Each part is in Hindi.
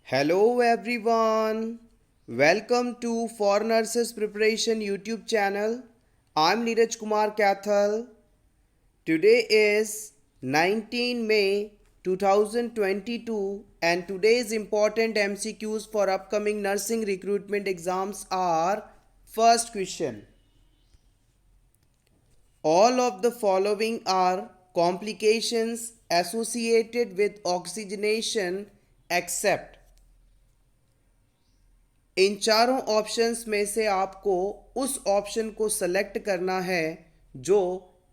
Hello everyone. Welcome to For Nurses Preparation YouTube channel. I'm Neeraj Kumar Kathal. Today is 19 May 2022 and today's important MCQs for upcoming nursing recruitment exams are: first question. All of the following are complications associated with oxygenation except. इन चारों ऑप्शंस में से आपको उस ऑप्शन को सेलेक्ट करना है जो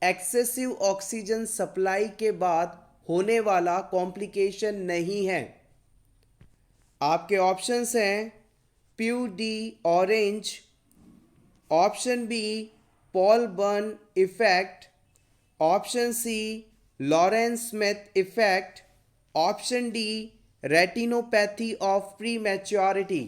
एक्सेसिव ऑक्सीजन सप्लाई के बाद होने वाला कॉम्प्लिकेशन नहीं है। आपके ऑप्शंस हैं peau d' orange, option B Paul burn effect, option C Lawrence Smith effect, option D retinopathy of prematurity.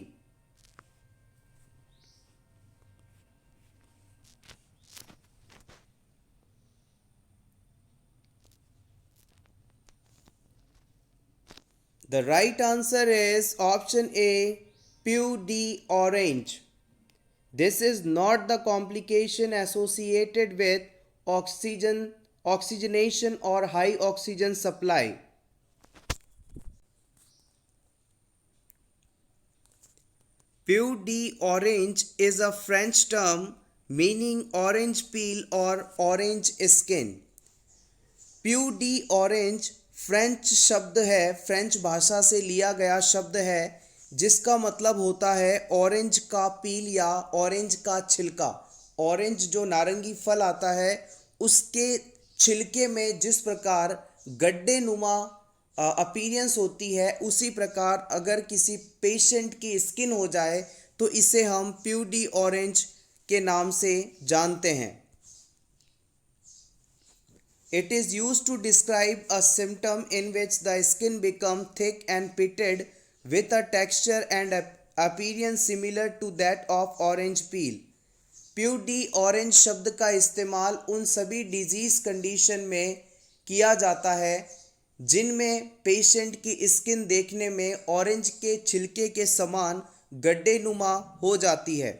The right answer is option A, Pew D orange. This is not the complication associated with oxygenation or high oxygen supply. Pew D orange is a French term meaning orange peel or orange skin. Peau d' orange French शब्द है, फ्रेंच भाषा से लिया गया शब्द है जिसका मतलब होता है ऑरेंज का पील या ऑरेंज का छिलका। ऑरेंज जो नारंगी फल आता है उसके छिलके में जिस प्रकार गड्ढे नुमा अपीयरेंस होती है उसी प्रकार अगर किसी पेशेंट की स्किन हो जाए तो इसे हम प्यू डी ऑरेंज के नाम से जानते हैं। It is used to describe a symptom in which the skin becomes thick and pitted with a texture and appearance similar to that of orange peel. Peau d' orange शब्द का इस्तेमाल उन सभी डिजीज कंडीशन में किया जाता है जिनमें पेशेंट की स्किन देखने में ऑरेंज के छिलके के समान गड्ढे नुमा हो जाती है।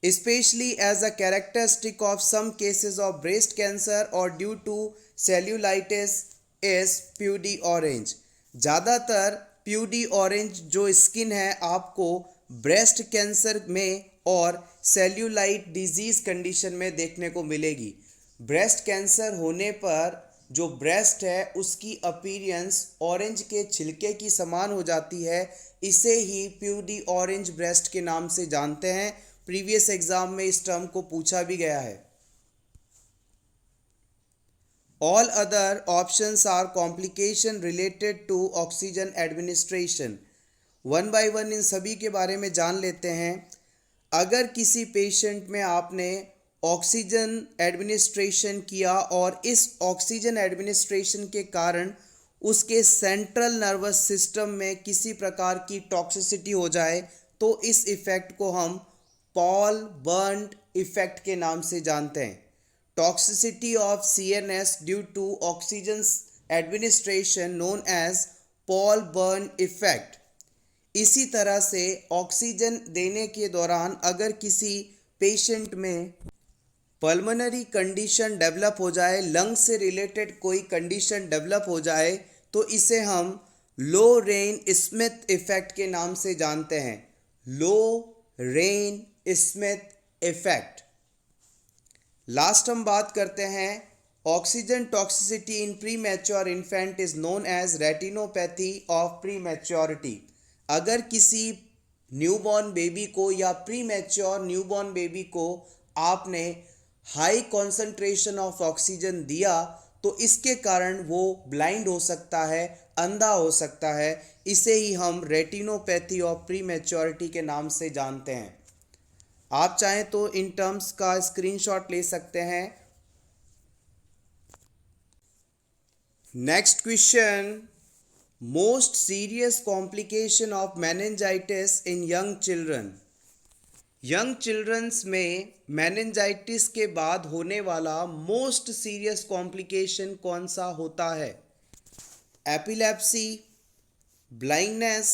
Especially as a characteristic of some cases of breast cancer or due to cellulitis is peau d' orange. ज़्यादातर प्यू डी ऑरेंज जो स्किन है आपको ब्रेस्ट कैंसर में और सेल्यूलाइट डिजीज कंडीशन में देखने को मिलेगी। ब्रेस्ट कैंसर होने पर जो ब्रेस्ट है उसकी अपीयरेंस ऑरेंज के छिलके की समान हो जाती है, इसे ही प्यू डी ऑरेंज ब्रेस्ट के नाम से जानते हैं। प्रीवियस एग्जाम में इस टर्म को पूछा भी गया है। All other options are complication related to oxygen administration. One by one इन सभी के बारे में जान लेते हैं। अगर किसी पेशेंट में आपने ऑक्सीजन एडमिनिस्ट्रेशन किया और इस ऑक्सीजन एडमिनिस्ट्रेशन के कारण उसके सेंट्रल नर्वस सिस्टम में किसी प्रकार की टॉक्सिसिटी हो जाए तो इस इफेक्ट को हम पॉल बर्न इफेक्ट के नाम से जानते हैं। Toxicity of CNS due to oxygen administration known as Paul burn effect. इसी तरह से ऑक्सीजन देने के दौरान अगर किसी पेशेंट में पल्मोनरी कंडीशन डेवलप हो जाए, लंग से रिलेटेड कोई कंडीशन डेवलप हो जाए तो इसे हम लोरेन स्मिथ इफेक्ट के नाम से जानते हैं। लोरेन स्मिथ इफेक्ट। लास्ट हम बात करते हैं oxygen toxicity in premature infant is known as retinopathy of prematurity. अगर किसी न्यूबॉर्न बेबी को या प्री मैच्योर न्यूबॉर्न बेबी को आपने हाई कॉन्सेंट्रेशन ऑफ ऑक्सीजन दिया तो इसके कारण वो ब्लाइंड हो सकता है, अंधा हो सकता है। इसे ही हम रेटिनोपैथी ऑफ प्री मैच्योरिटी के नाम से जानते हैं। आप चाहें तो इन टर्म्स का स्क्रीनशॉट ले सकते हैं। Next question, most serious complication of meningitis in young children. Young childrens में मेनिंजाइटिस के बाद होने वाला मोस्ट सीरियस कॉम्प्लिकेशन कौन सा होता है? Epilepsy, blindness,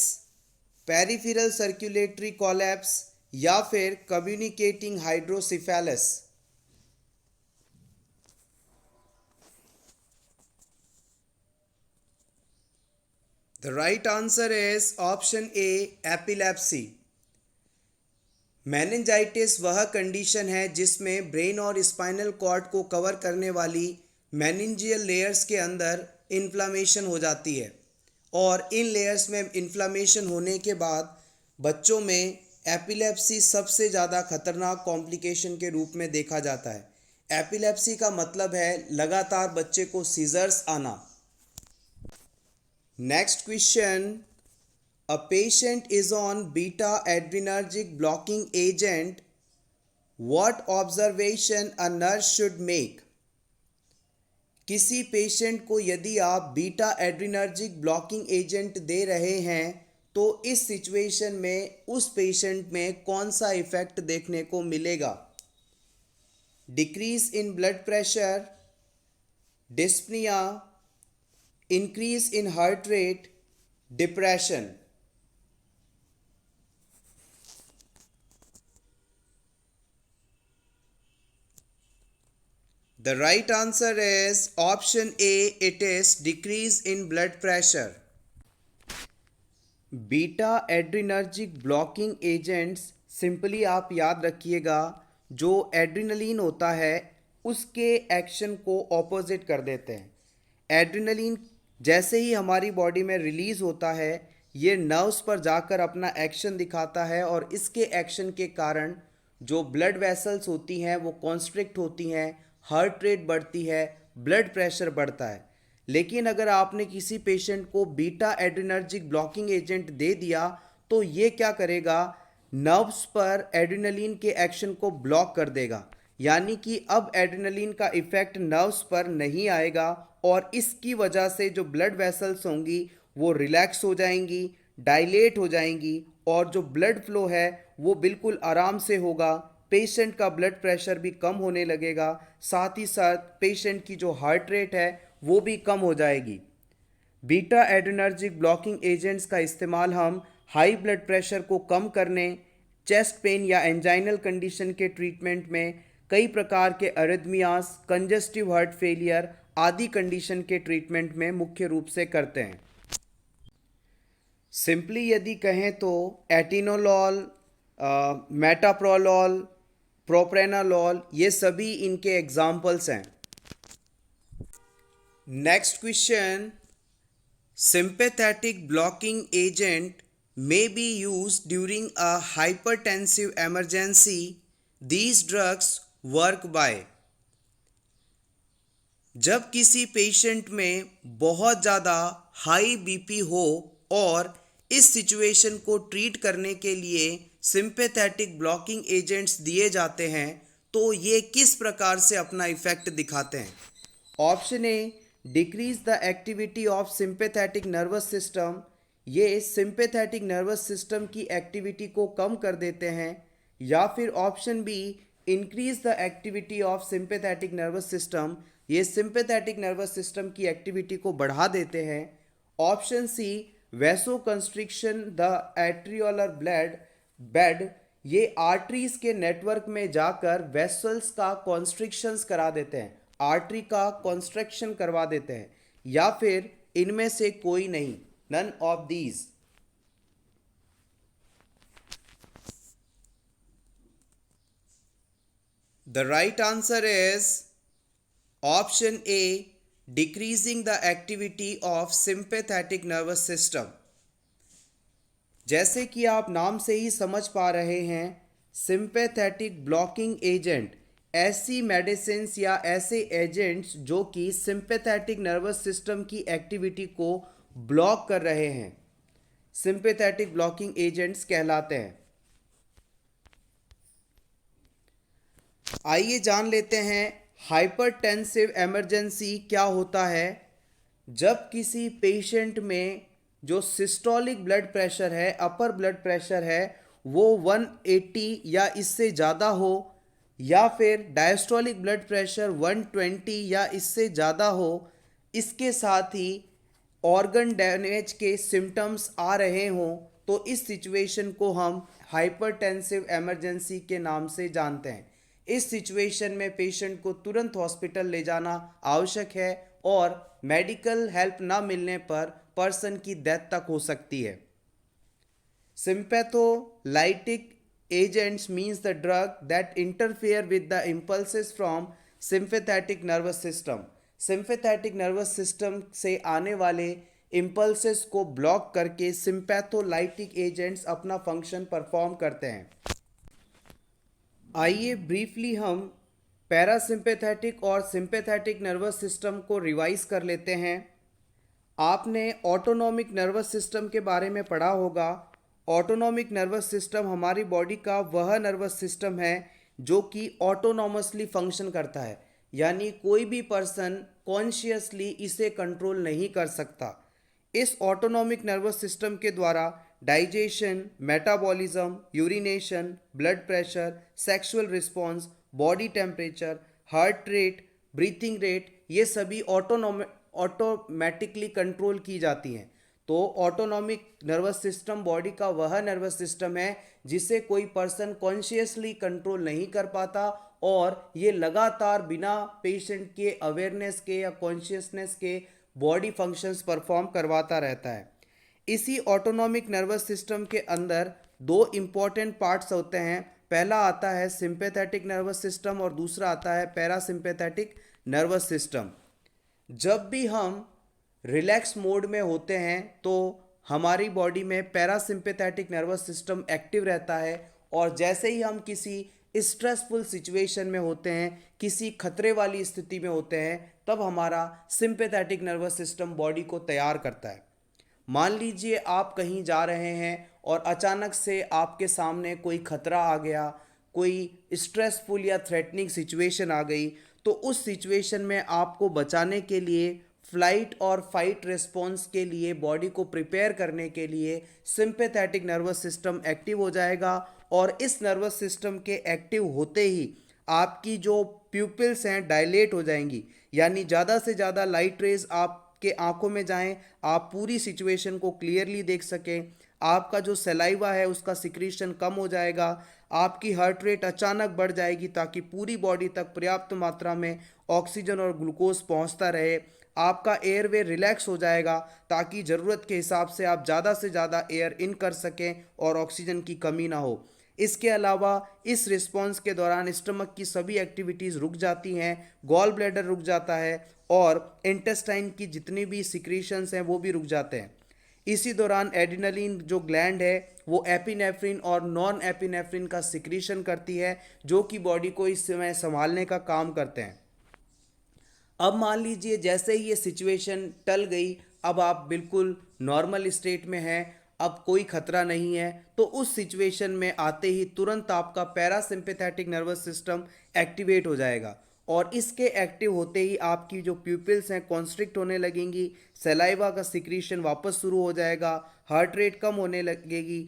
peripheral circulatory collapse या फिर communicating hydrocephalus. The right answer is option A, epilepsy. Meningitis वह कंडीशन है जिसमें ब्रेन और स्पाइनल कॉर्ड को कवर करने वाली मेनिंजियल लेयर्स के अंदर इन्फ्लामेशन हो जाती है और इन लेयर्स में इन्फ्लामेशन होने के बाद बच्चों में एपिलेप्सी सबसे ज़्यादा खतरनाक कॉम्प्लिकेशन के रूप में देखा जाता है। एपिलेप्सी का मतलब है लगातार बच्चे को सीजर्स आना। Next question, a patient is on beta adrenergic blocking agent. What observation a nurse should make? किसी पेशेंट को यदि आप बीटा एड्रीनर्जिक ब्लॉकिंग एजेंट दे रहे हैं तो इस सिचुएशन में उस पेशेंट में कौन सा इफेक्ट देखने को मिलेगा? Decrease in blood pressure, dyspnoea, increase in heart rate, depression. The right answer is option A, it is decrease in blood pressure. Beta adrenergic blocking agents simply आप याद रखिएगा जो एड्रीनलिन होता है उसके एक्शन को ऑपोजिट कर देते हैं। एड्रीनलिन जैसे ही हमारी बॉडी में रिलीज होता है ये नर्व्स पर जाकर अपना एक्शन दिखाता है और इसके एक्शन के कारण जो ब्लड वेसल्स होती हैं वो कॉन्स्ट्रिक्ट होती हैं, हार्ट रेट बढ़ती है, ब्लड प्रेशर बढ़ता है। लेकिन अगर आपने किसी पेशेंट को बीटा एड्रीनर्जिक ब्लॉकिंग एजेंट दे दिया तो ये क्या करेगा, नर्व्स पर एड्रेनलिन के एक्शन को ब्लॉक कर देगा, यानी कि अब एड्रेनलिन का इफेक्ट नर्व्स पर नहीं आएगा और इसकी वजह से जो ब्लड वेसल्स होंगी वो रिलैक्स हो जाएंगी, डायलेट हो जाएंगी और जो ब्लड फ्लो है वो बिल्कुल आराम से होगा। पेशेंट का ब्लड प्रेशर भी कम होने लगेगा, साथ ही साथ पेशेंट की जो हार्ट रेट है वो भी कम हो जाएगी। बीटा एड्रेनर्जिक ब्लॉकिंग एजेंट्स का इस्तेमाल हम हाई ब्लड प्रेशर को कम करने, चेस्ट पेन या एंजाइनल कंडीशन के ट्रीटमेंट में, कई प्रकार के अरिथमियास, कंजेस्टिव हार्ट फेलियर आदि कंडीशन के ट्रीटमेंट में मुख्य रूप से करते हैं। सिंपली यदि कहें तो एटिनोलॉल, मेटाप्रोलॉल, प्रोप्रेनालॉल ये सभी इनके एग्जाम्पल्स हैं। Next question, sympathetic blocking agent may be used during a hypertensive emergency. These drugs work by। जब किसी पेशेंट में बहुत ज़्यादा हाई बीपी हो और इस सिचुएशन को ट्रीट करने के लिए सिंपैथेटिक ब्लॉकिंग एजेंट्स दिए जाते हैं तो ये किस प्रकार से अपना इफेक्ट दिखाते हैं? Option A, decrease the activity of sympathetic nervous system, ये सिंपैथेटिक नर्वस सिस्टम की एक्टिविटी को कम कर देते हैं। या फिर option B, increase the activity of sympathetic nervous system, ये सिंपैथेटिक नर्वस सिस्टम की एक्टिविटी को बढ़ा देते हैं। Option C, vasoconstriction the arteriolar blood bed, ये आर्टरीज के नेटवर्क में जाकर वेसल्स का कॉन्स्ट्रिक्शंस करा देते हैं, आर्टरी का कॉन्स्ट्रक्शन करवा देते हैं। या फिर इनमें से कोई नहीं, none of these. The right answer is option A, decreasing the activity of sympathetic nervous system. जैसे कि आप नाम से ही समझ पा रहे हैं, सिंपैथेटिक ब्लॉकिंग एजेंट ऐसी मेडिसिन्स या ऐसे एजेंट्स जो कि सिंपैथेटिक नर्वस सिस्टम की एक्टिविटी को ब्लॉक कर रहे हैं, सिंपैथेटिक ब्लॉकिंग एजेंट्स कहलाते हैं। आइए जान लेते हैं हाइपरटेंसिव इमरजेंसी क्या होता है। जब किसी पेशेंट में जो सिस्टोलिक ब्लड प्रेशर है, अपर ब्लड प्रेशर है, वो 180 या इससे ज़्यादा हो या फिर डायस्टोलिक ब्लड प्रेशर 120 या इससे ज़्यादा हो, इसके साथ ही ऑर्गन डैमेज के सिम्टम्स आ रहे हों तो इस सिचुएशन को हम हाइपरटेंसिव इमरजेंसी के नाम से जानते हैं। इस सिचुएशन में पेशेंट को तुरंत हॉस्पिटल ले जाना आवश्यक है और मेडिकल हेल्प ना मिलने पर पर्सन की डेथ तक हो सकती है। Sympatholytic agents means the drug that interfere with the impulses from sympathetic nervous system. Sympathetic nervous system से आने वाले impulses को ब्लॉक करके sympatholytic agents अपना फंक्शन परफॉर्म करते हैं। आइए ब्रीफली हम पैरासिम्पैथेटिक और सिंपैथेटिक नर्वस सिस्टम को रिवाइज कर लेते हैं। आपने ऑटोनॉमिक नर्वस सिस्टम के बारे में पढ़ा होगा। ऑटोनॉमिक नर्वस सिस्टम हमारी बॉडी का वह नर्वस सिस्टम है जो कि ऑटोनॉमसली फंक्शन करता है, यानी कोई भी पर्सन कॉन्शियसली इसे कंट्रोल नहीं कर सकता। इस ऑटोनॉमिक नर्वस सिस्टम के द्वारा digestion, metabolism, urination, blood pressure, sexual response, body temperature, heart rate, breathing rate, ये सभी ऑटोमेटिकली कंट्रोल की जाती हैं। तो ऑटोनॉमिक नर्वस सिस्टम बॉडी का वह नर्वस सिस्टम है जिसे कोई पर्सन कॉन्शियसली कंट्रोल नहीं कर पाता और ये लगातार बिना पेशेंट के अवेयरनेस के या कॉन्शियसनेस के बॉडी फंक्शंस परफॉर्म करवाता रहता है। इसी ऑटोनॉमिक नर्वस सिस्टम के अंदर दो इम्पॉर्टेंट पार्ट्स होते हैं। पहला आता है सिंपैथेटिक नर्वस सिस्टम और दूसरा आता है पैरासिम्पैथेटिक नर्वस सिस्टम। जब भी हम रिलैक्स मोड में होते हैं तो हमारी बॉडी में पैरासिम्पैथेटिक नर्वस सिस्टम एक्टिव रहता है और जैसे ही हम किसी स्ट्रेसफुल सिचुएशन में होते हैं, किसी खतरे वाली स्थिति में होते हैं, तब हमारा सिंपैथेटिक नर्वस सिस्टम बॉडी को तैयार करता है। मान लीजिए आप कहीं जा रहे हैं और अचानक से आपके सामने कोई खतरा आ गया, कोई स्ट्रेसफुल या थ्रेटनिंग सिचुएशन आ गई, तो उस सिचुएशन में आपको बचाने के लिए, फ्लाइट और फाइट रिस्पॉन्स के लिए, बॉडी को प्रिपेयर करने के लिए सिंपैथेटिक नर्वस सिस्टम एक्टिव हो जाएगा और इस नर्वस सिस्टम के एक्टिव होते ही आपकी जो प्यूपिल्स हैं डायलेट हो जाएंगी, यानी ज़्यादा से ज़्यादा लाइट रेज आपके आंखों में जाएं, आप पूरी सिचुएशन को क्लियरली देख सकें। आपका जो सलाइवा है उसका सिक्रीशन कम हो जाएगा, आपकी हार्ट रेट अचानक बढ़ जाएगी ताकि पूरी बॉडी तक पर्याप्त मात्रा में ऑक्सीजन और ग्लूकोज पहुंचता रहे। आपका एयरवे रिलैक्स हो जाएगा ताकि ज़रूरत के हिसाब से आप ज़्यादा से ज़्यादा एयर इन कर सकें और ऑक्सीजन की कमी ना हो। इसके अलावा इस रिस्पॉन्स के दौरान स्टमक की सभी एक्टिविटीज़ रुक जाती हैं, गॉल ब्लैडर रुक जाता है और इंटेस्टाइन की जितनी भी सिक्रीशंस हैं वो भी रुक जाते हैं। इसी दौरान एड्रिनलिन जो ग्लैंड है वो एपिनेफ्रिन और नॉन एपिनेफ्रिन का सिक्रीशन करती है जो कि बॉडी को इस समय संभालने का काम करते हैं। अब मान लीजिए जैसे ही ये सिचुएशन टल गई, अब आप बिल्कुल नॉर्मल स्टेट में हैं, अब कोई खतरा नहीं है, तो उस सिचुएशन में आते ही तुरंत आपका पैरासिम्पैथेटिक नर्वस सिस्टम एक्टिवेट हो जाएगा और इसके एक्टिव होते ही आपकी जो प्यूपिल्स हैं कॉन्स्ट्रिक्ट होने लगेंगी, सलाइवा का सिक्रीशन वापस शुरू हो जाएगा, हार्ट रेट कम होने लगेगी,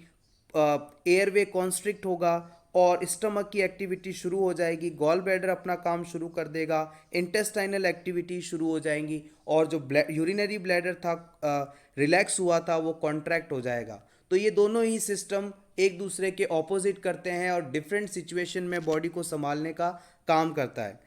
एयरवे कॉन्स्ट्रिक्ट होगा और स्टमक की एक्टिविटी शुरू हो जाएगी, गॉल ब्लैडर अपना काम शुरू कर देगा, इंटेस्टाइनल एक्टिविटी शुरू हो जाएंगी और जो यूरिनरी ब्लैडर था रिलैक्स हुआ था वो कॉन्ट्रैक्ट हो जाएगा। तो ये दोनों ही सिस्टम एक दूसरे के ऑपोजिट करते हैं और डिफरेंट सिचुएशन में बॉडी को संभालने का काम करता है।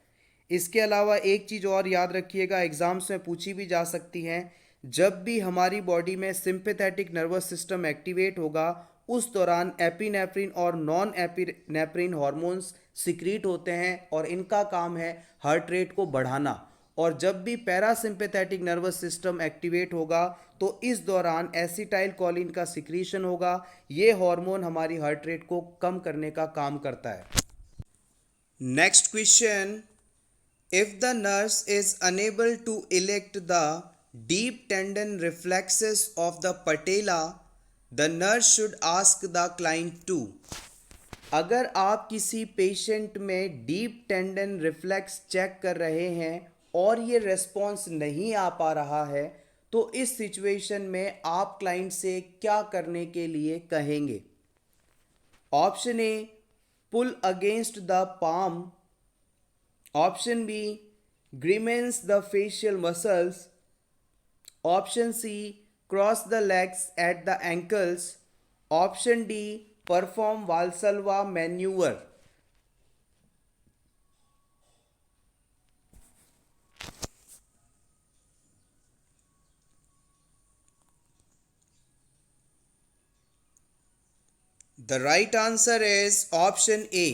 इसके अलावा एक चीज़ और याद रखिएगा, एग्जाम्स में पूछी भी जा सकती हैं, जब भी हमारी बॉडी में सिंपैथेटिक नर्वस सिस्टम एक्टिवेट होगा उस दौरान एपिनेफ्रिन और नॉन एपिनेफ्रिन हार्मोन्स सिक्रीट होते हैं और इनका काम है हार्ट रेट को बढ़ाना। और जब भी पैरासिम्पैथेटिक नर्वस सिस्टम एक्टिवेट होगा तो इस दौरान एसिटाइल कोलिन का सिक्रीशन होगा। ये हार्मोन हमारी हार्ट रेट को कम करने का काम करता है। Next question, if the nurse is unable to elicit the deep tendon reflexes of the patella, the nurse should ask the client to. अगर आप किसी पेशेंट में डीप टेंडन रिफ्लेक्स चेक कर रहे हैं और ये रेस्पॉन्स नहीं आ पा रहा है तो इस सिचुएशन में आप क्लाइंट से क्या करने के लिए कहेंगे? Option A, pull against the palm. Option B, grimace the facial muscles. Option C cross the legs at the ankles, option D perform Valsalva manoeuvre. The right answer is option A.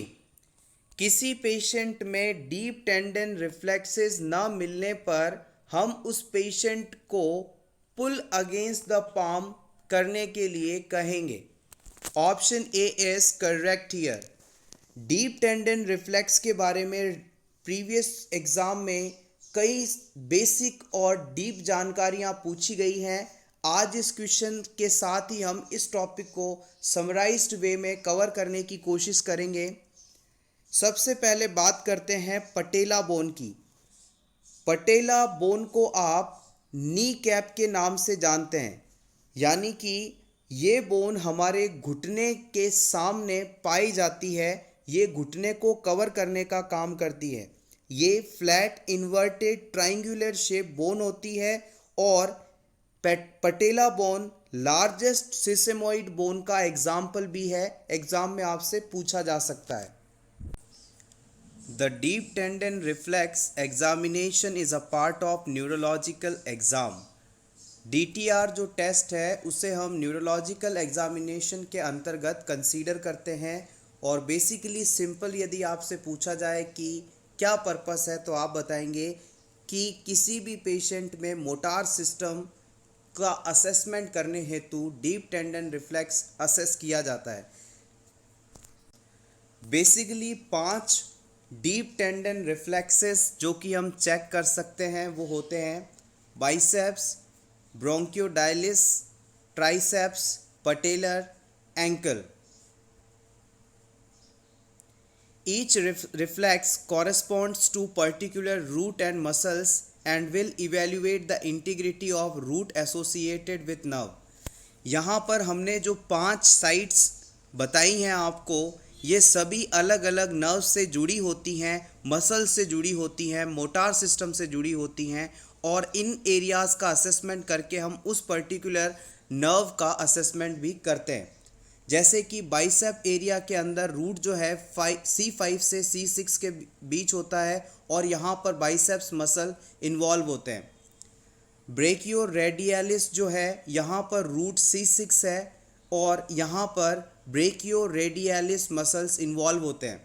किसी पेशेंट में डीप टेंडन रिफ्लेक्सेस न मिलने पर हम उस पेशेंट को पुल अगेंस्ट द पाम करने के लिए कहेंगे। Option A is correct here. Deep tendon reflex के बारे में प्रीवियस एग्जाम में कई बेसिक और डीप जानकारियां पूछी गई हैं। आज इस क्वेश्चन के साथ ही हम इस टॉपिक को समराइज्ड वे में कवर करने की कोशिश करेंगे। सबसे पहले बात करते हैं पटेला बोन की। पटेला बोन को आप नी कैप के नाम से जानते हैं, यानी कि ये बोन हमारे घुटने के सामने पाई जाती है। ये घुटने को कवर करने का काम करती है। ये flat inverted triangular shape bone होती है और पटेला बोन लार्जेस्ट सिसेमोइड बोन का एग्जाम्पल भी है। एग्जाम में आपसे पूछा जा सकता है। The deep tendon reflex examination is a part of neurological exam. DTR जो टेस्ट है उसे हम न्यूरोलॉजिकल एग्जामिनेशन के अंतर्गत कंसीडर करते हैं। और बेसिकली सिंपल यदि आपसे पूछा जाए कि क्या पर्पस है तो आप बताएंगे कि किसी भी पेशेंट में मोटार सिस्टम का असेसमेंट करने हेतु डीप टेंडन रिफ्लेक्स असेस किया जाता है। बेसिकली 5 डीप टेंडन रिफ्लेक्सेस जो कि हम चेक कर सकते हैं वो होते हैं biceps, brachioradialis, triceps, patellar, ankle. Each reflex corresponds to particular root and muscles and will evaluate the integrity of root associated with nerve. यहाँ पर हमने जो 5 साइट्स बताई हैं आपको, ये सभी अलग अलग नर्व से जुड़ी होती हैं, मसल से जुड़ी होती हैं, मोटार सिस्टम से जुड़ी होती हैं और इन एरियाज़ का असेसमेंट करके हम उस पर्टिकुलर नर्व का असेसमेंट भी करते हैं। जैसे कि बाइसेप एरिया के अंदर रूट जो है C5 से C6 के बीच होता है और यहाँ पर बाइसेप्स मसल इन्वॉल्व होते हैं। ब्रेकियो रेडियलिस जो है यहाँ पर रूट C6 है और यहाँ पर ब्रेकियो रेडियलिस मसल्स इन्वॉल्व होते हैं।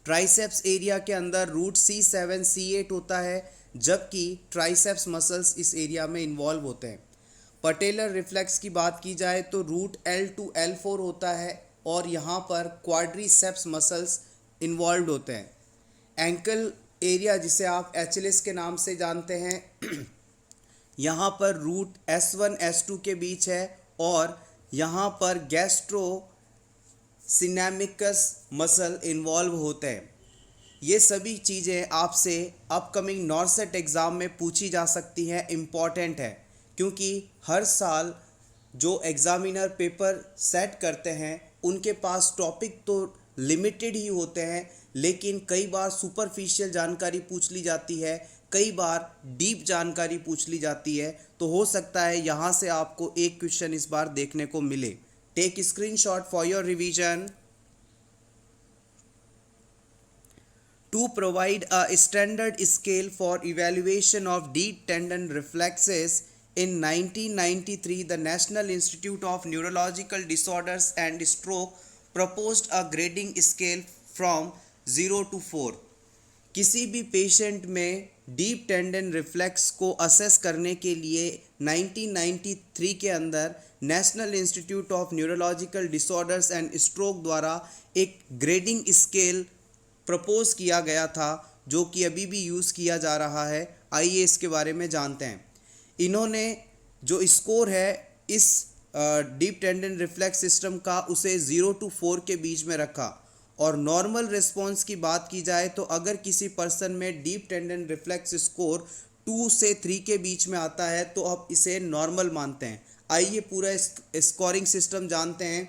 ट्राइसेप्स एरिया के अंदर रूट C7 C8 होता है, जबकि ट्राइसेप्स मसल्स इस एरिया में इन्वॉल्व होते हैं। पटेलर रिफ्लेक्स की बात की जाए तो रूट L2 L4 होता है और यहाँ पर क्वाड्रीसेप्स मसल्स इन्वॉल्व होते हैं। एंकल एरिया जिसे आप एचएलएस के नाम से जानते हैं, यहाँ पर रूट S1 S2 के बीच है और यहाँ पर गैस्ट्रो सिनेमिकस मसल इन्वॉल्व होते हैं। ये सभी चीज़ें आपसे अपकमिंग नॉर्सेट एग्ज़ाम में पूछी जा सकती हैं, इम्पॉर्टेंट है, क्योंकि हर साल जो एग्ज़ामिनर पेपर सेट करते हैं उनके पास टॉपिक तो लिमिटेड ही होते हैं, लेकिन कई बार सुपरफिशियल जानकारी पूछ ली जाती है, कई बार डीप जानकारी पूछ ली जाती है। तो हो सकता है यहाँ से आपको एक क्वेश्चन इस बार देखने को मिले। Take screenshot for your revision. To provide a standard scale for evaluation of deep tendon reflexes, in 1993 the National Institute of Neurological Disorders and Stroke proposed a grading scale from 0 to 4. किसी भी पेशेंट में डीप टेंडन रिफ्लेक्स को असेस करने के लिए 1993 के अंदर national institute of neurological disorders and stroke द्वारा एक ग्रेडिंग स्केल प्रपोज किया गया था, जो कि अभी भी यूज़ किया जा रहा है। आइए इसके बारे में जानते हैं। इन्होंने जो स्कोर है इस डीप टेंडन रिफ्लेक्स सिस्टम का उसे 0 to 4 के बीच में रखा। और नॉर्मल रिस्पॉन्स की बात की जाए तो अगर किसी पर्सन में डीप टेंडन रिफ्लेक्स स्कोर 2 से 3 के बीच में आता है तो अब इसे नॉर्मल मानते हैं। आइए पूरा स्कोरिंग सिस्टम जानते हैं।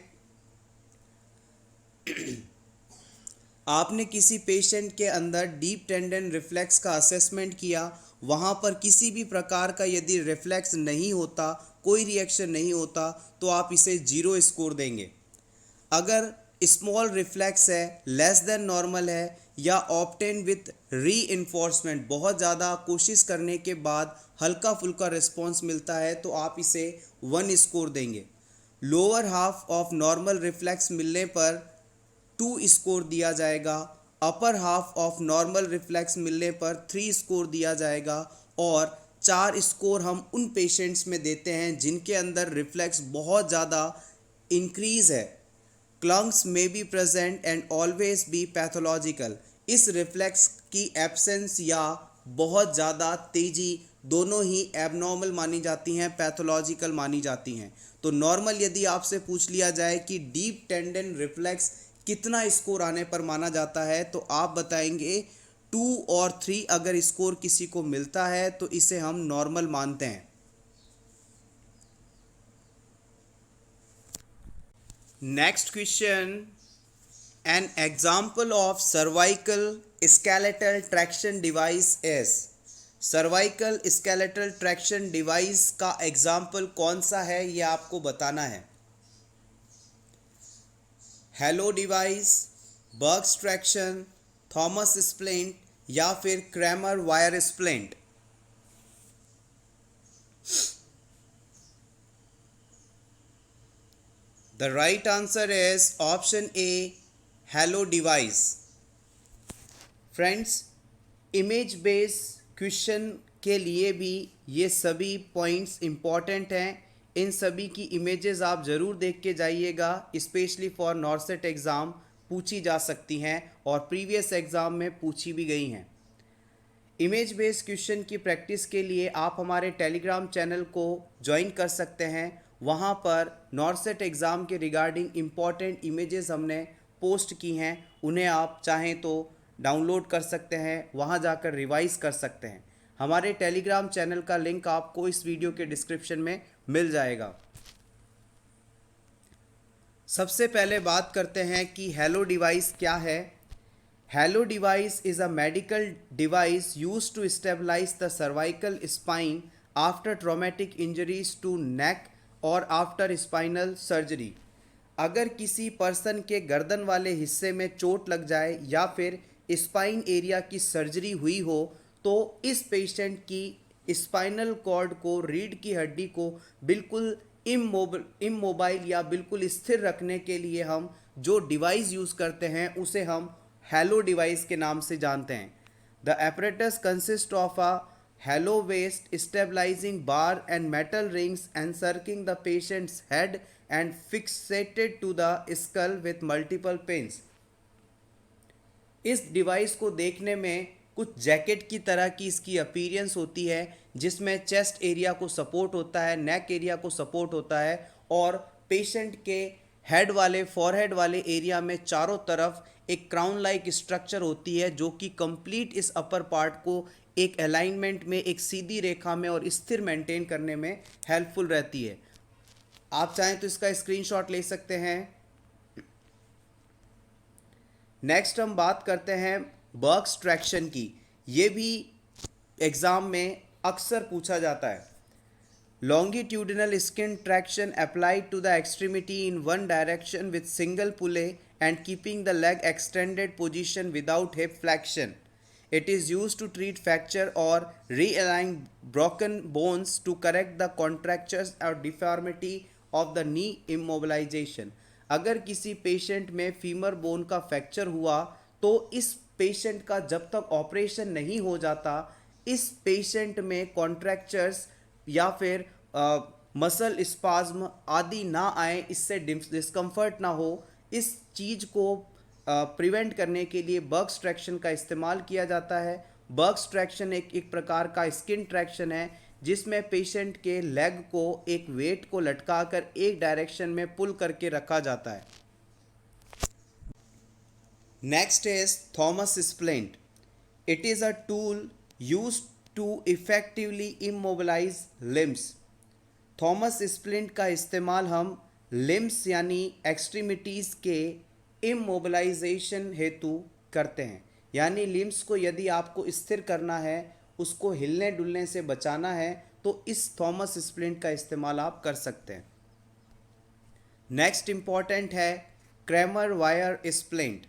आपने किसी पेशेंट के अंदर डीप टेंडन रिफ्लेक्स का असेसमेंट किया वहाँ पर किसी भी प्रकार का यदि रिफ्लेक्स नहीं होता, कोई रिएक्शन नहीं होता, तो आप इसे 0 स्कोर देंगे। अगर स्मॉल रिफ्लेक्स है, लेस देन नॉर्मल है, या ऑप्टेन विथ री इन्फोर्समेंट, बहुत ज़्यादा कोशिश करने के बाद हल्का फुल्का रिस्पॉन्स मिलता है, तो आप इसे 1 स्कोर देंगे। Lower half of normal reflex मिलने पर 2 स्कोर दिया जाएगा। Upper half of normal reflex मिलने पर 3 स्कोर दिया जाएगा। और 4 स्कोर हम उन पेशेंट्स में देते हैं जिनके अंदर रिफ्लेक्स बहुत ज़्यादा इंक्रीज है। क्लंक्स में be present and always be pathological. इस रिफ्लेक्स की एब्सेंस या बहुत ज़्यादा तेज़ी दोनों ही एबनॉर्मल मानी जाती हैं, पैथोलॉजिकल मानी जाती हैं। तो नॉर्मल यदि आपसे पूछ लिया जाए कि डीप टेंडन रिफ्लेक्स कितना स्कोर आने पर माना जाता है, तो आप बताएंगे 2 और 3। अगर स्कोर किसी को मिलता है तो इसे हम नॉर्मल मानते हैं। Next question, an example of cervical skeletal traction device is. Cervical skeletal traction device का एग्जाम्पल कौन सा है, ये आपको बताना है। Hello device, Berg's traction, Thomas splint, या फिर Cramer wire splint. The right answer is option A, Hello device. Friends, image based question के लिए भी ये सभी पॉइंट्स इम्पॉर्टेंट हैं। इन सभी की इमेजेस आप ज़रूर देख के जाइएगा, स्पेशली फॉर नॉर्सेट एग्ज़ाम पूछी जा सकती हैं और प्रीवियस एग्ज़ाम में पूछी भी गई हैं। इमेज बेस्ड क्वेश्चन की प्रैक्टिस के लिए आप हमारे टेलीग्राम चैनल को ज्वाइन कर सकते हैं। वहाँ पर नॉर्सेट एग्ज़ाम के रिगार्डिंग इम्पॉर्टेंट इमेजेस हमने पोस्ट की हैं, उन्हें आप चाहें तो डाउनलोड कर सकते हैं, वहाँ जाकर रिवाइज कर सकते हैं। हमारे टेलीग्राम चैनल का लिंक आपको इस वीडियो के डिस्क्रिप्शन में मिल जाएगा। सबसे पहले बात करते हैं कि हेलो डिवाइस क्या है। Halo device is a medical device used to stabilize the cervical spine after traumatic injuries to neck or after spinal surgery। अगर किसी पर्सन के गर्दन वाले हिस्से में चोट लग जाए या फिर स्पाइन एरिया की सर्जरी हुई हो, तो इस पेशेंट की स्पाइनल कॉर्ड को, रीढ़ की हड्डी को बिल्कुल इमोबाइल या बिल्कुल स्थिर रखने के लिए हम जो डिवाइस यूज़ करते हैं उसे हम हेलो डिवाइस के नाम से जानते हैं। The apparatus consist of a halo vest stabilising bar and metal rings encircling the patient's head and fixated to the skull with multiple pins. इस डिवाइस को देखने में कुछ जैकेट की तरह की इसकी अपीयरेंस होती है, जिसमें चेस्ट एरिया को सपोर्ट होता है, नेक एरिया को सपोर्ट होता है और पेशेंट के हेड वाले, फॉरहेड वाले एरिया में चारों तरफ एक क्राउन लाइक स्ट्रक्चर होती है, जो कि कंप्लीट इस अपर पार्ट को एक अलाइनमेंट में, एक सीधी रेखा में और स्थिर मेंटेन करने में हेल्पफुल रहती है। आप चाहें तो इसका स्क्रीनशॉट ले सकते हैं। नेक्स्ट हम बात करते हैं बर्ग्स ट्रैक्शन की। ये भी एग्ज़ाम में अक्सर पूछा जाता है। Longitudinal skin traction applied to the extremity in one direction with single pulley and keeping the leg extended position without hip flexion. It is used to treat fracture or realign broken bones to correct the contractures or deformity of the knee immobilization. अगर किसी पेशेंट में फीमर बोन का फ्रैक्चर हुआ, तो इस पेशेंट का जब तक ऑपरेशन नहीं हो जाता, इस पेशेंट में कॉन्ट्रैक्चर्स या फिर मसल स्पाज्म आदि ना आए, इससे डिस्कम्फर्ट ना हो, इस चीज़ को प्रिवेंट करने के लिए बर्ग्स ट्रैक्शन का इस्तेमाल किया जाता है। बर्ग्स ट्रैक्शन एक प्रकार का स्किन ट्रैक्शन है, जिसमें पेशेंट के लेग को एक वेट को लटकाकर एक डायरेक्शन में पुल करके रखा जाता है। Next is Thomas splint. It is a tool used to effectively immobilise limbs. Thomas splint का इस्तेमाल हम लिम्स यानी एक्सट्रीमिटीज़ के इमोबिलाइजेशन हेतु करते हैं। यानी लिम्स को यदि आपको स्थिर करना है, उसको हिलने डुलने से बचाना है तो इस थॉमस स्प्लिंट का इस्तेमाल आप कर सकते हैं। नेक्स्ट इंपॉर्टेंट है Cramer wire splint,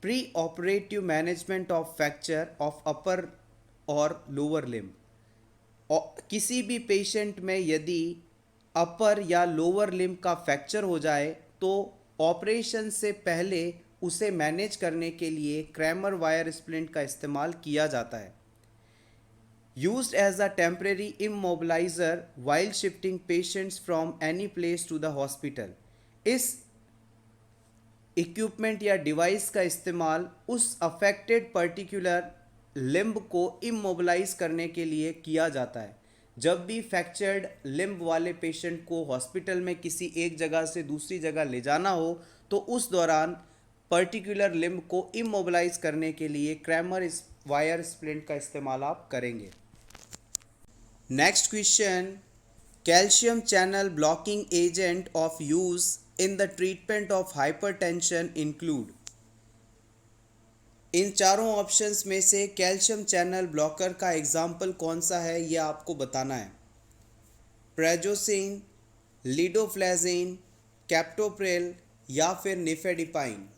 pre operative management of fracture of upper और लोअर लिम्ब। किसी भी पेशेंट में यदि अपर या लोअर लिम्ब का फ्रैक्चर हो जाए तो ऑपरेशन से पहले उसे मैनेज करने के लिए क्रैमर वायर स्प्लिंट का इस्तेमाल किया जाता है। Used as a temporary immobiliser while shifting patients from any place to the hospital. इस इक्विपमेंट या डिवाइस का इस्तेमाल उस अफेक्टेड पर्टिकुलर लिम्ब को इमोबिलाइज करने के लिए किया जाता है। जब भी फ्रैक्चर्ड लिम्ब वाले पेशेंट को हॉस्पिटल में किसी एक जगह से दूसरी जगह ले जाना हो तो उस दौरान पर्टिकुलर लिम्ब को इमोबिलाइज करने के लिए क्रैमर वायर स्प्लिंट का इस्तेमाल आप करेंगे। Next question, calcium channel blocking agent of use in the treatment of hypertension include. इन चारों ऑप्शंस में से कैल्शियम चैनल ब्लॉकर का एग्जाम्पल कौन सा है यह आपको बताना है। प्रेजोसिन, लीडोफ्लेजिन, कैप्टोप्रिल या फिर निफेडिपाइन।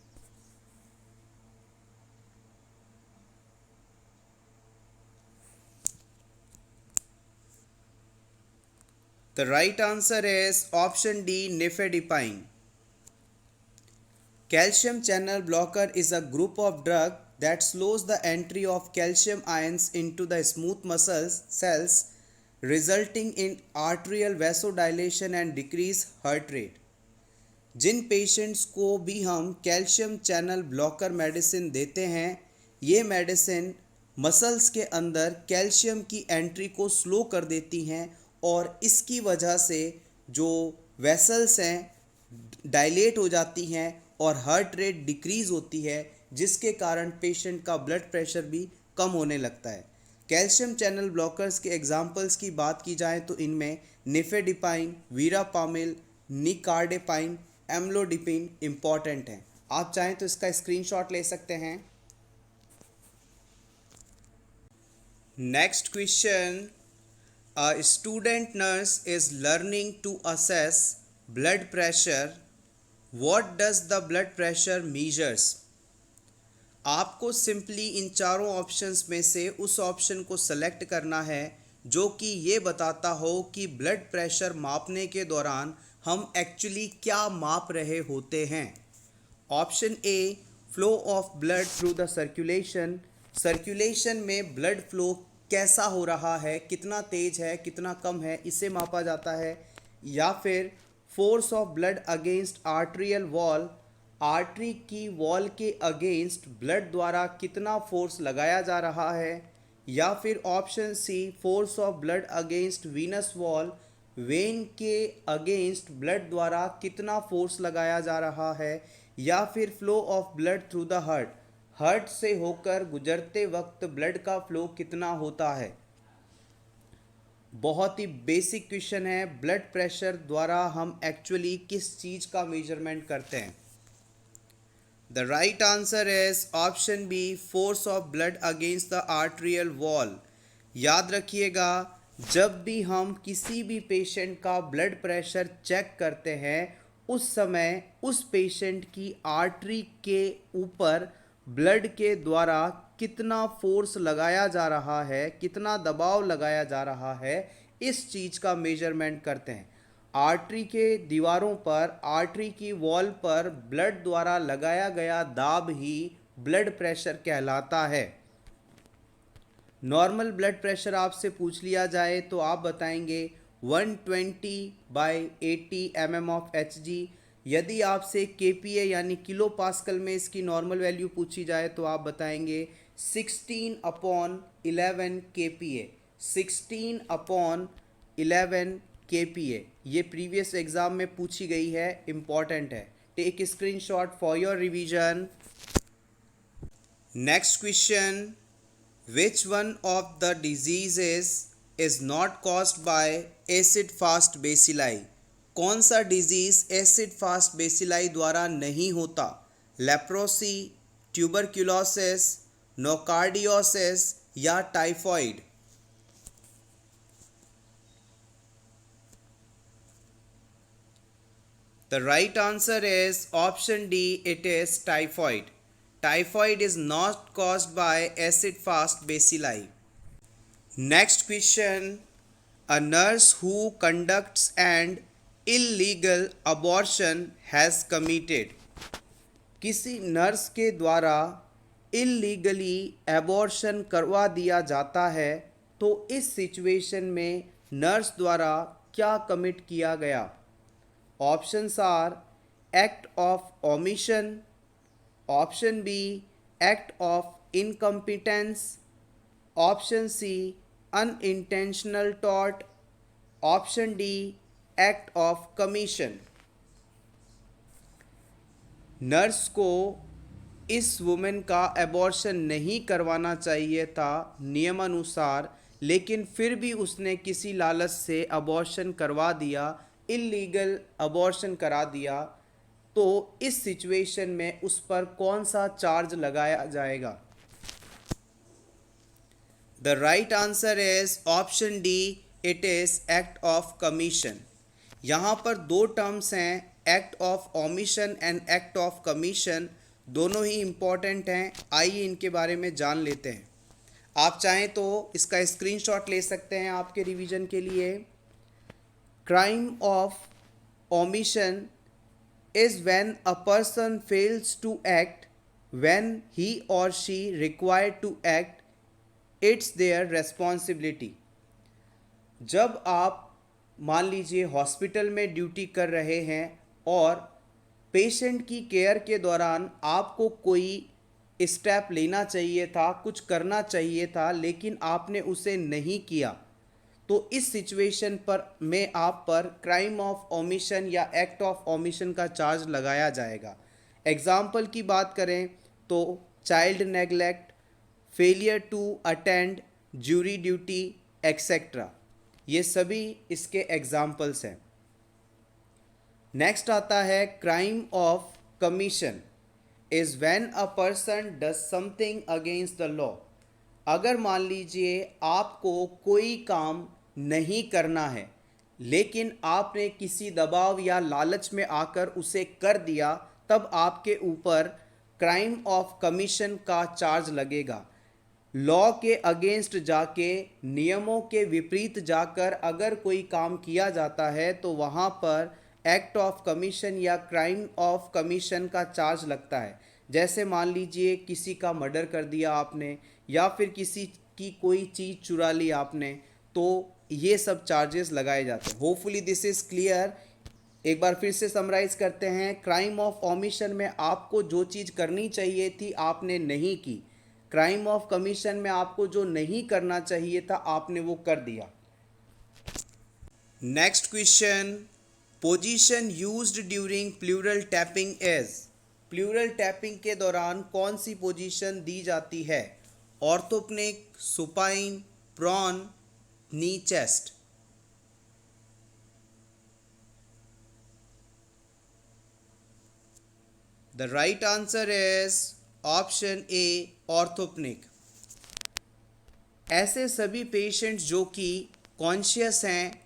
The right answer is option D, nifedipine. Calcium channel blocker is a group of drug that slows the entry of calcium ions into the smooth muscle cells, resulting in arterial vasodilation and decreased heart rate. जिन पेशेंट्स को भी हम कैल्शियम चैनल ब्लॉकर मेडिसिन देते हैं, ये मेडिसिन मसल्स के अंदर कैल्शियम की एंट्री को स्लो कर देती हैं और इसकी वजह से जो वेसल्स हैं डायलेट हो जाती हैं और हार्ट रेट डिक्रीज़ होती है, जिसके कारण पेशेंट का ब्लड प्रेशर भी कम होने लगता है। कैल्शियम चैनल ब्लॉकर्स के एग्जांपल्स की बात की जाए तो इनमें निफेडिपाइन, वीरापामिल, निकार्डेपाइन, एम्लोडिपिन इम्पॉर्टेंट हैं। आप चाहें तो इसका स्क्रीनशॉट ले सकते हैं। Next question, a student nurse is learning to assess blood pressure. What does the blood pressure measures? आपको सिंपली इन चारों ऑप्शंस में से उस ऑप्शन को सेलेक्ट करना है जो कि ये बताता हो कि ब्लड प्रेशर मापने के दौरान हम एक्चुअली क्या माप रहे होते हैं। Option A, flow of blood through the circulation. Circulation में ब्लड फ्लो कैसा हो रहा है, कितना तेज है, कितना कम है, इसे मापा जाता है। या फिर force of blood against arterial wall, artery की वॉल के अगेंस्ट ब्लड द्वारा कितना फोर्स लगाया जा रहा है। या फिर option C, force of blood against venous wall, vein के अगेंस्ट ब्लड द्वारा कितना फोर्स लगाया जा रहा है। या फिर flow of blood through the heart, heart से होकर गुजरते वक्त ब्लड का फ्लो कितना होता है। बहुत ही बेसिक क्वेश्चन है, ब्लड प्रेशर द्वारा हम एक्चुअली किस चीज़ का मेजरमेंट करते हैं। The right answer is option B, force of blood against the arterial wall. याद रखिएगा, जब भी हम किसी भी पेशेंट का ब्लड प्रेशर चेक करते हैं उस समय उस पेशेंट की आर्टरी के ऊपर ब्लड के द्वारा कितना फोर्स लगाया जा रहा है, कितना दबाव लगाया जा रहा है, इस चीज़ का मेजरमेंट करते हैं। आर्टरी के दीवारों पर, आर्टरी की वॉल पर ब्लड द्वारा लगाया गया दाब ही ब्लड प्रेशर कहलाता है। नॉर्मल ब्लड प्रेशर आपसे पूछ लिया जाए तो आप बताएंगे 120/80 mm ऑफ Hg। यदि आपसे kPa यानी किलो पास्कल में इसकी नॉर्मल वैल्यू पूछी जाए तो आप बताएंगे 16/11 kPa। 16/11 kPa ये प्रीवियस एग्जाम में पूछी गई है, इम्पॉर्टेंट है। Take screenshot for your revision. Next question, which one of the diseases is not caused by acid fast bacilli. कौन सा डिजीज एसिड फास्ट बेसिलाई द्वारा नहीं होता। लेप्रोसी, ट्यूबरक्यूलोसिस, नोकार्डियोसिस या typhoid. The right answer is option D, it is typhoid. Typhoid is not caused by acid fast bacilli. Next question. A nurse who conducts an illegal abortion has committed. किसी नर्स के द्वारा इलीगली एबॉर्शन करवा दिया जाता है तो इस सिचुएशन में नर्स द्वारा क्या कमिट किया गया? Options are act of omission, option B act of incompetence, option C unintentional tort, option D act of commission. Nurse को इस वुमेन का एबॉर्शन नहीं करवाना चाहिए था नियमानुसार, लेकिन फिर भी उसने किसी लालच से अबॉर्शन करवा दिया, इलीगल अबॉर्शन करा दिया, तो इस सिचुएशन में उस पर कौन सा चार्ज लगाया जाएगा? The right answer is option D, it is act of commission. यहाँ पर दो टर्म्स हैं, act of omission and act of commission, दोनों ही इम्पॉर्टेंट हैं। आइए इनके बारे में जान लेते हैं। आप चाहें तो इसका स्क्रीनशॉट ले सकते हैं आपके रिवीजन के लिए। Crime of omission is when a person fails to act when he or she required to act, it's their responsibility. जब आप मान लीजिए हॉस्पिटल में ड्यूटी कर रहे हैं और पेशेंट की केयर के दौरान आपको कोई स्टेप लेना चाहिए था, कुछ करना चाहिए था, लेकिन आपने उसे नहीं किया, तो इस सिचुएशन पर में आप पर क्राइम ऑफ ओमिशन या एक्ट ऑफ ओमिशन का चार्ज लगाया जाएगा। एग्जाम्पल की बात करें तो child neglect, failure to attend jury duty etcetera, ये सभी इसके एग्जाम्पल्स हैं। नेक्स्ट आता है crime of commission is when a person does something against the law. अगर मान लीजिए आपको कोई काम नहीं करना है, लेकिन आपने किसी दबाव या लालच में आकर उसे कर दिया, तब आपके ऊपर क्राइम ऑफ कमीशन का चार्ज लगेगा। लॉ के अगेंस्ट जाके, नियमों के विपरीत जाकर अगर कोई काम किया जाता है तो वहाँ पर एक्ट ऑफ कमीशन या क्राइम ऑफ कमीशन का चार्ज लगता है। जैसे मान लीजिए किसी का मर्डर कर दिया आपने, या फिर किसी की कोई चीज़ चुरा ली आपने, तो ये सब चार्जेस लगाए जाते हैं। Hopefully this is clear. एक बार फिर से समराइज करते हैं। क्राइम ऑफ ओमिशन में आपको जो चीज़ करनी चाहिए थी आपने नहीं की, क्राइम ऑफ कमीशन में आपको जो नहीं करना चाहिए था आपने वो कर दिया। Next question, position used during pleural tapping is. Pleural tapping के दौरान कौन सी पोजीशन दी जाती है? Orthopneic, supine, prone, knee chest. The right answer is option A, orthopneic. ऐसे सभी पेशेंट्स जो कि कॉन्शियस हैं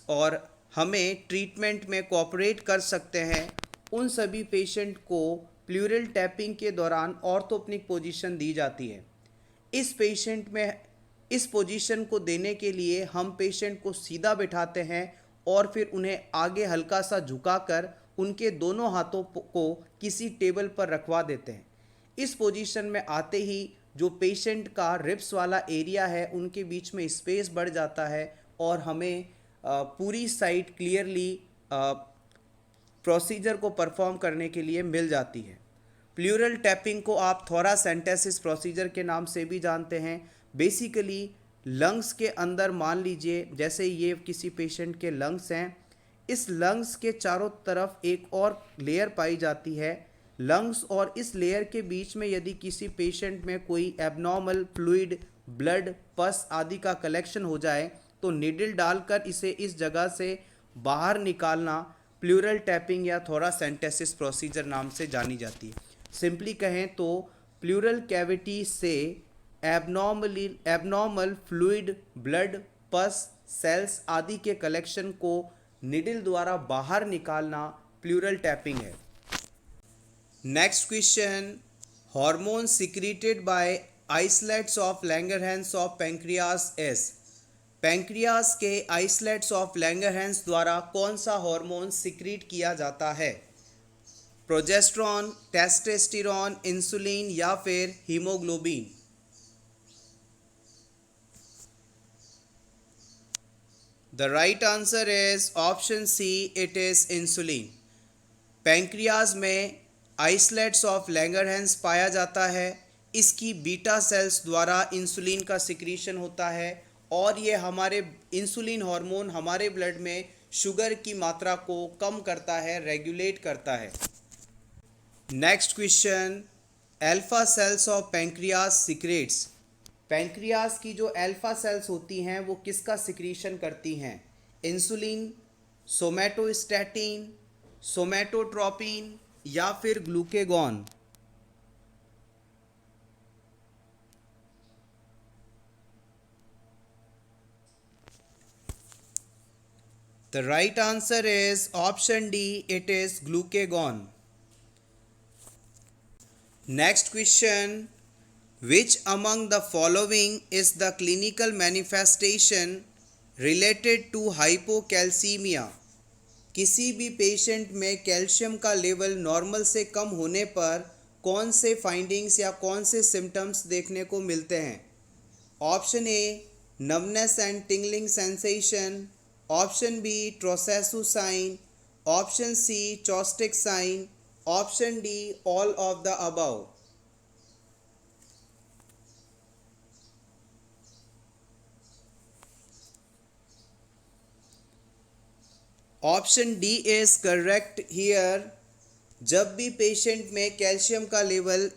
और हमें ट्रीटमेंट में कोऑपरेट कर सकते हैं, उन सभी पेशेंट को प्लूरल टैपिंग के दौरान ऑर्थोप्निक पोजीशन दी जाती है। इस पेशेंट में इस पोजीशन को देने के लिए हम पेशेंट को सीधा बिठाते हैं और फिर उन्हें आगे हल्का सा झुकाकर उनके दोनों हाथों को किसी टेबल पर रखवा देते हैं। इस पोजीशन में आते ही जो पेशेंट का रिब्स वाला एरिया है उनके बीच में स्पेस बढ़ जाता है और हमें पूरी साइड क्लियरली प्रोसीजर को परफॉर्म करने के लिए मिल जाती है। प्लूरल टैपिंग को आप थोरासेंटेसिस प्रोसीजर के नाम से भी जानते हैं। बेसिकली लंग्स के अंदर मान लीजिए जैसे ये किसी पेशेंट के लंग्स हैं, इस लंग्स के चारों तरफ एक और लेयर पाई जाती है। लंग्स और इस लेयर के बीच में यदि किसी पेशेंट में कोई एबनॉर्मल फ्लूइड, ब्लड, पस आदि का कलेक्शन हो जाए तो निडल डालकर इसे इस जगह से बाहर निकालना प्लूरल टैपिंग या थोरासेंटेसिस प्रोसीजर नाम से जानी जाती है। सिंपली कहें तो प्लूरल कैविटी से एबनॉर्मल फ्लूइड, ब्लड, पस, सेल्स आदि के कलेक्शन को निडल द्वारा बाहर निकालना प्लूरल टैपिंग है। Next question, hormone secreted by islets of Langerhans of pancreas S. Pancreas के आइसलेट्स ऑफ लैंगरहैंस द्वारा कौन सा हार्मोन सिक्रीट किया जाता है? प्रोजेस्टेरॉन, टेस्टोस्टेरोन, इंसुलिन या फिर haemoglobin? The right answer is option C, it is insulin. Pancreas में आइसलेट्स ऑफ लैंगरहैंस पाया जाता है। इसकी बीटा सेल्स द्वारा इंसुलिन का सिक्रीशन होता है और ये हमारे इंसुलिन हार्मोन हमारे ब्लड में शुगर की मात्रा को कम करता है, रेगुलेट करता है। Next question, alpha cells of pancreas secrets. Pancreas की जो अल्फा सेल्स होती हैं वो किसका सिक्रीशन करती हैं? इंसुलिन, सोमैटोस्टैटिन, सोमैटोट्रोपिन या फिर glucagon? The right answer is option D, it is glucagon. Next question, which among the following is the clinical manifestation related to hypocalcemia? किसी भी पेशेंट में कैल्शियम का लेवल नॉर्मल से कम होने पर कौन से फाइंडिंग्स या कौन से सिम्टम्स देखने को मिलते हैं? Option A, numbness and tingling sensation, option B, Trousseau sign, option C, Chvostek sign, option D, all of the above? Option D is correct here. जब भी पेशेंट में कैल्शियम का लेवल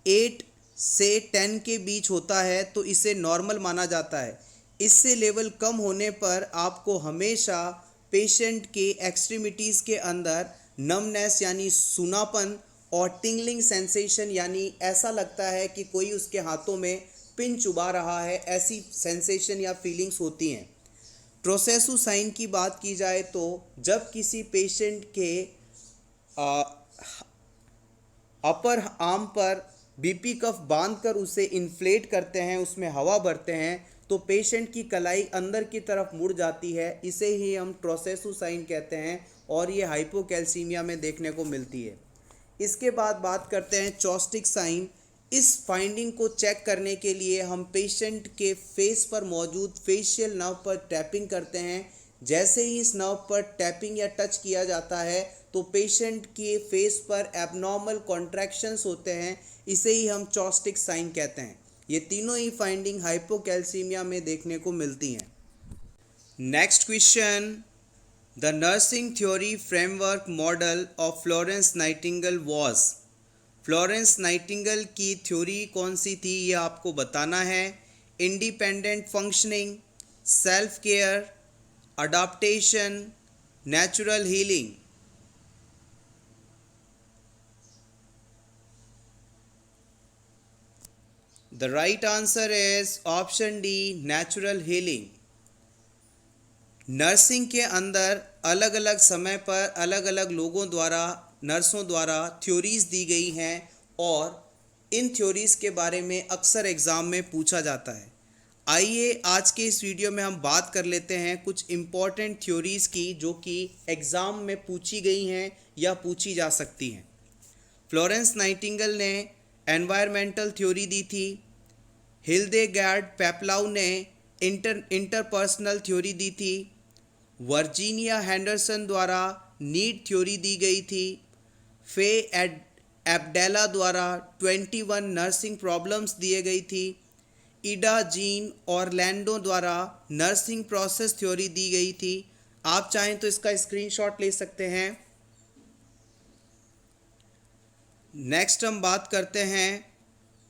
8 से 10 के बीच होता है तो इसे नॉर्मल माना जाता है। इससे लेवल कम होने पर आपको हमेशा पेशेंट के एक्सट्रीमिटीज़ के अंदर नमनेस यानी सूनापन और टिंगलिंग सेंसेशन यानी ऐसा लगता है कि कोई उसके हाथों में पिन चुभा रहा है, ऐसी सेंसेशन या फीलिंग्स होती हैं। ट्रोसेसु साइन की बात की जाए तो जब किसी पेशेंट के अपर आर्म पर बीपी कफ बांधकर उसे इन्फ्लेट करते हैं, उसमें हवा भरते हैं, तो पेशेंट की कलाई अंदर की तरफ मुड़ जाती है। इसे ही हम ट्रोसेसु साइन कहते हैं और ये हाइपोकैल्सीमिया में देखने को मिलती है। इसके बाद बात करते हैं चॉस्टिक साइन। इस फाइंडिंग को चेक करने के लिए हम पेशेंट के फेस पर मौजूद फेशियल नर्व पर टैपिंग करते हैं। जैसे ही इस नर्व पर टैपिंग या टच किया जाता है तो पेशेंट के फेस पर एबनॉर्मल कॉन्ट्रैक्शंस होते हैं, इसे ही हम चॉस्टिक साइन कहते हैं। ये तीनों ही फाइंडिंग हाइपोकैल्सीमिया में देखने को मिलती हैं। Next question, the nursing theory framework model of Florence Nightingale was. Florence Nightingale की थ्योरी कौन सी थी ये आपको बताना है। Independent functioning, self care, adaptation, natural healing? The right answer is option D, natural healing. Nursing के अंदर अलग अलग समय पर अलग अलग लोगों द्वारा, नर्सों द्वारा थ्योरीज़ दी गई हैं और इन थ्योरीज़ के बारे में अक्सर एग्ज़ाम में पूछा जाता है। आइए आज के इस वीडियो में हम बात कर लेते हैं कुछ इम्पॉर्टेंट थ्योरीज़ की जो कि एग्ज़ाम में पूछी गई हैं या पूछी जा सकती हैं। फ्लोरेंस नाइटिंगेल ने एनवायरमेंटल थ्योरी दी थी। हिल्डेगार्ड पेप्लाउ ने इंटरपर्सनल थ्योरी दी थी। वर्जीनिया हेंडरसन द्वारा नीड थ्योरी दी गई थी। फे एब्डेला द्वारा 21 नर्सिंग प्रॉब्लम्स दिए गई थी। इडा जीन और लैंडो द्वारा नर्सिंग प्रोसेस थ्योरी दी गई थी। आप चाहें तो इसका स्क्रीनशॉट ले सकते हैं। नेक्स्ट हम बात करते हैं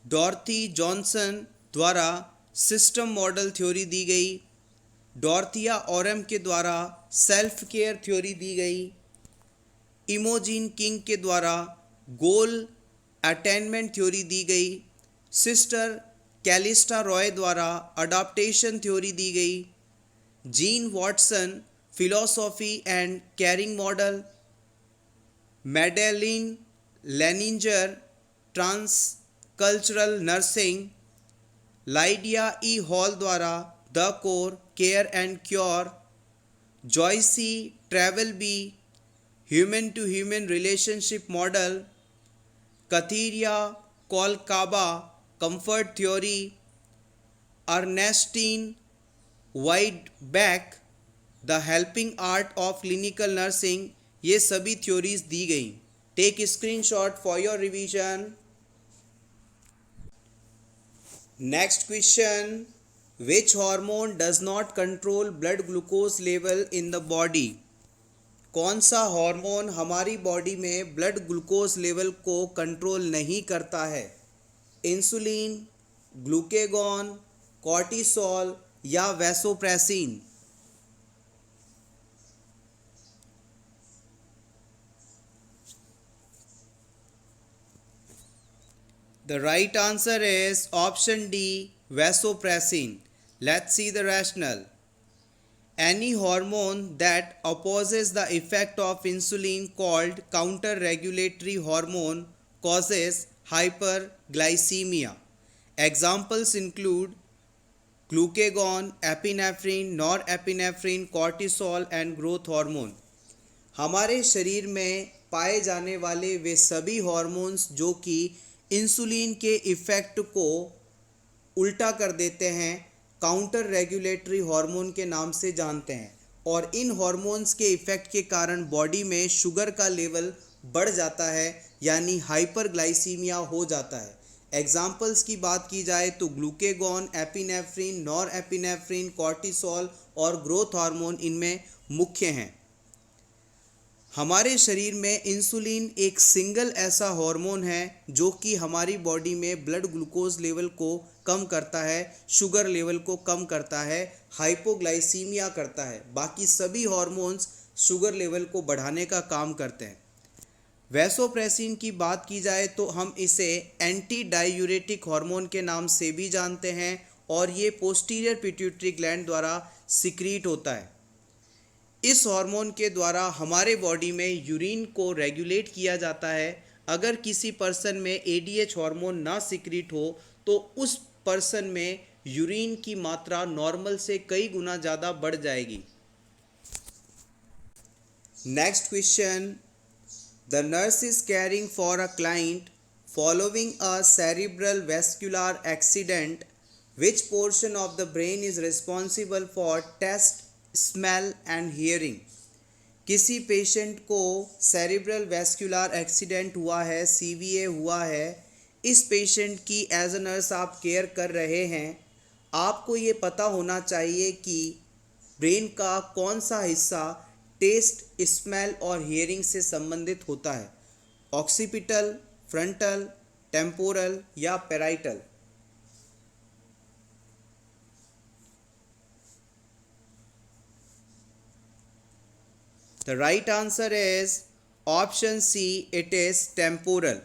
डॉर्थी जॉनसन द्वारा सिस्टम मॉडल थ्योरी दी गई। डॉर्थिया ओरम के द्वारा सेल्फ केयर थ्योरी दी गई। इमोजीन किंग के द्वारा गोल अटेनमेंट थ्योरी दी गई। सिस्टर कैलिस्टा रॉय द्वारा अडॉप्टेशन थ्योरी दी गई। Jean Watson philosophy and caring model. Madeleine Leininger transcultural nursing, Lydia E Hall द्वारा the core care and cure, Joyce Travelbee human to human relationship model, Katharine Kolcaba comfort theory, Ernestine Wiedenbach the helping art of clinical nursing, ये सभी थ्योरीज दी गई। Take screenshot for your revision. Next question, which hormone does not control blood glucose level in the body? कौन सा हार्मोन हमारी बॉडी में ब्लड ग्लूकोज लेवल को कंट्रोल नहीं करता है? इंसुलिन, ग्लूकेगॉन, कॉर्टिसोल या vasopressin? The right answer is option D, vasopressin. Let's see the rationale. Any hormone that opposes the effect of insulin, called counter-regulatory hormone, causes hyperglycemia. Examples include glucagon, epinephrine, norepinephrine, cortisol and growth hormone. हमारे शरीर में पाए जाने वाले वे सभी हार्मोन्स जो कि इंसुलिन के इफ़ेक्ट को उल्टा कर देते हैं, काउंटर रेगुलेटरी हार्मोन के नाम से जानते हैं, और इन हार्मोन्स के इफ़ेक्ट के कारण बॉडी में शुगर का लेवल बढ़ जाता है, यानी हाइपरग्लाइसीमिया हो जाता है। एग्जाम्पल्स की बात की जाए तो ग्लूकेगॉन, एपिनेफ्रिन, नॉरएपिनेफ्रिन, कॉर्टिसोल और ग्रोथ हार्मोन इनमें मुख्य हैं। हमारे शरीर में इंसुलिन एक सिंगल ऐसा हार्मोन है जो कि हमारी बॉडी में ब्लड ग्लूकोज लेवल को कम करता है, शुगर लेवल को कम करता है, हाइपोग्लाइसीमिया करता है। बाकी सभी हार्मोन्स शुगर लेवल को बढ़ाने का काम करते हैं। वैसोप्रेसिन की बात की जाए तो हम इसे एंटी डायूरेटिक हार्मोन के नाम से भी जानते हैं और ये पोस्टीरियर पिट्यूटरी ग्लैंड द्वारा सिक्रीट होता है। इस हार्मोन के द्वारा हमारे बॉडी में यूरिन को रेगुलेट किया जाता है। अगर किसी पर्सन में एडीएच हार्मोन ना सिक्रीट हो तो उस पर्सन में यूरिन की मात्रा नॉर्मल से कई गुना ज़्यादा बढ़ जाएगी। Next question, the nurse is caring for a client following a cerebral vascular accident, which portion of the brain is responsible for taste, smell and hearing? किसी पेशेंट को सेरिब्रल वेस्कुलर एक्सीडेंट हुआ है, सीवीए हुआ है। इस पेशेंट की एज अ नर्स आप केयर कर रहे हैं। आपको ये पता होना चाहिए कि ब्रेन का कौन सा हिस्सा टेस्ट, स्मेल और हियरिंग से संबंधित होता है। ऑक्सीपिटल, फ्रंटल, टेम्पोरल या parietal? The right answer is option C, it is temporal.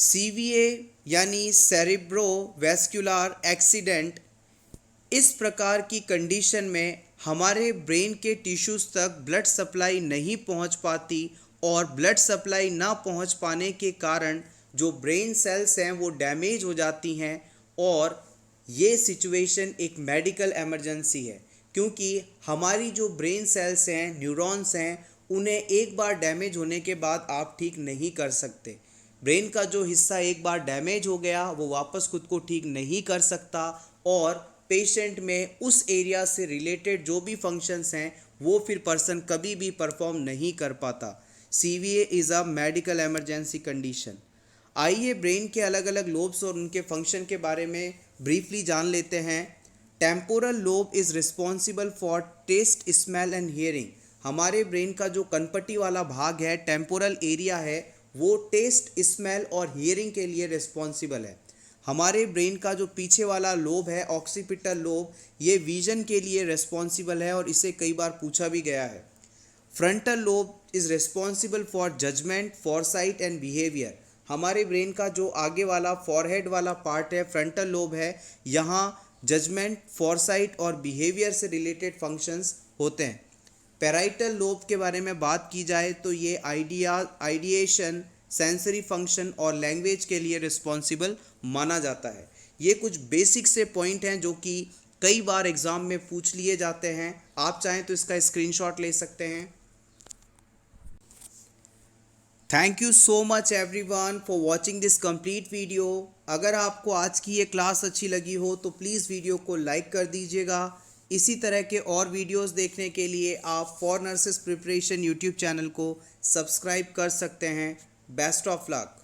CVA यानी सेरिब्रोवैस्कुलर एक्सीडेंट, इस प्रकार की कंडीशन में हमारे ब्रेन के टिश्यूज़ तक ब्लड सप्लाई नहीं पहुंच पाती और ब्लड सप्लाई ना पहुंच पाने के कारण जो ब्रेन सेल्स हैं वो डैमेज हो जाती हैं और ये सिचुएशन एक मेडिकल इमरजेंसी है, क्योंकि हमारी जो ब्रेन सेल्स हैं, न्यूरॉन्स हैं, उन्हें एक बार डैमेज होने के बाद आप ठीक नहीं कर सकते। ब्रेन का जो हिस्सा एक बार डैमेज हो गया वो वापस खुद को ठीक नहीं कर सकता और पेशेंट में उस एरिया से रिलेटेड जो भी फंक्शंस हैं वो फिर पर्सन कभी भी परफॉर्म नहीं कर पाता। CVA is a medical emergency condition. आइए ब्रेन के अलग अलग लोब्स और उनके फंक्शन के बारे में ब्रीफली जान लेते हैं। Temporal lobe is responsible for taste, smell and hearing. हमारे ब्रेन का जो कनपट्टी वाला भाग है, टेम्पोरल एरिया है, वो टेस्ट, स्मेल और हियरिंग के लिए रिस्पॉन्सिबल है। हमारे ब्रेन का जो पीछे वाला लोब है, ऑक्सीपिटल लोब, ये विजन के लिए रिस्पॉन्सिबल है और इसे कई बार पूछा भी गया है। Frontal lobe is responsible for judgement, foresight and behaviour. हमारे ब्रेन का जो आगे वाला फॉरहेड वाला पार्ट है, फ्रंटल लोब है, यहाँ जजमेंट, फॉरसाइट और बिहेवियर से रिलेटेड फंक्शंस होते हैं। पैराइटल लोब के बारे में बात की जाए तो ये आइडिएशन, सेंसरी फंक्शन और लैंग्वेज के लिए रिस्पॉन्सिबल माना जाता है। ये कुछ बेसिक से पॉइंट हैं जो कि कई बार एग्ज़ाम में पूछ लिए जाते हैं। आप चाहें तो इसका स्क्रीनशॉट ले सकते हैं। Thank you so much everyone for watching this complete video. अगर आपको आज की ये क्लास अच्छी लगी हो तो प्लीज़ वीडियो को लाइक कर दीजिएगा। इसी तरह के और वीडियोस देखने के लिए आप for nurses preparation YouTube channel को सब्सक्राइब कर सकते हैं। Best of luck.